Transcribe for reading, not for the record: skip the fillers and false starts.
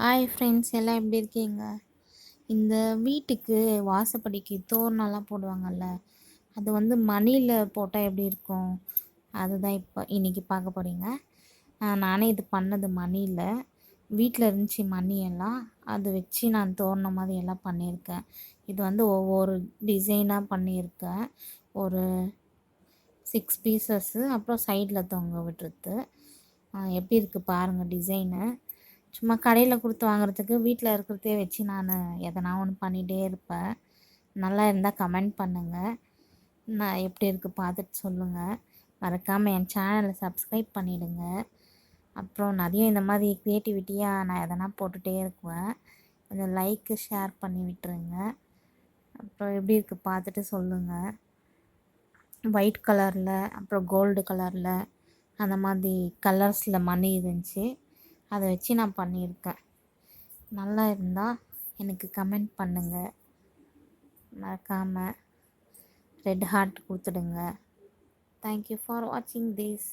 Hi friends, எல்லாம் எப்படி இருக்கீங்க? இந்த வீட்டுக்கு வாசப்படிக்கு தோரணம்லாம் போடுவாங்கல்ல, அது வந்து மணியில் போட்டால் எப்படி இருக்கும்? அதுதான் இப்போ இன்றைக்கி பார்க்க போகிறீங்க. நானே இது பண்ணது மணியில். வீட்டில் இருந்துச்சு மணி எல்லாம், அது வச்சு நான் தோரணம் மாதிரி எல்லாம் பண்ணியிருக்கேன். இது வந்து ஒவ்வொரு டிசைனாக பண்ணியிருக்கேன். ஒரு 6 பீசஸ்ஸு, அப்புறம் சைடில் தொங்க விட்டுருது. எப்படி இருக்குது பாருங்கள் டிசைனு. சும்மா கடையில் கொடுத்து வாங்குறதுக்கு வீட்டில் இருக்கிறதே வச்சு நான் எதனா ஒன்று பண்ணிகிட்டே இருப்பேன். நல்லா இருந்தால் கமெண்ட் பண்ணுங்கள். நான் எப்படி இருக்குது பார்த்துட்டு சொல்லுங்கள். மறக்காமல் என் சேனலை சப்ஸ்கிரைப் பண்ணிவிடுங்க. அப்புறம் நிறைய இந்த மாதிரி க்ரியேட்டிவிட்டியாக நான் எதனா போட்டுகிட்டே இருக்குவேன். கொஞ்சம் லைக்கு ஷேர் பண்ணி விட்டுருங்க. அப்புறம் எப்படி இருக்குது பார்த்துட்டு சொல்லுங்கள். ஒயிட் கலரில், அப்புறம் கோல்டு கலரில், அந்த மாதிரி கலர்ஸில் மணி இருந்துச்சு. அதை வச்சு நான் பண்ணியிருக்கேன். நல்லா இருந்தால் எனக்கு கமெண்ட் பண்ணுங்கள். மறக்காமல் ரெட் ஹார்ட் கொடுத்துடுங்க. தேங்க்யூ ஃபார் வாட்சிங் திஸ்.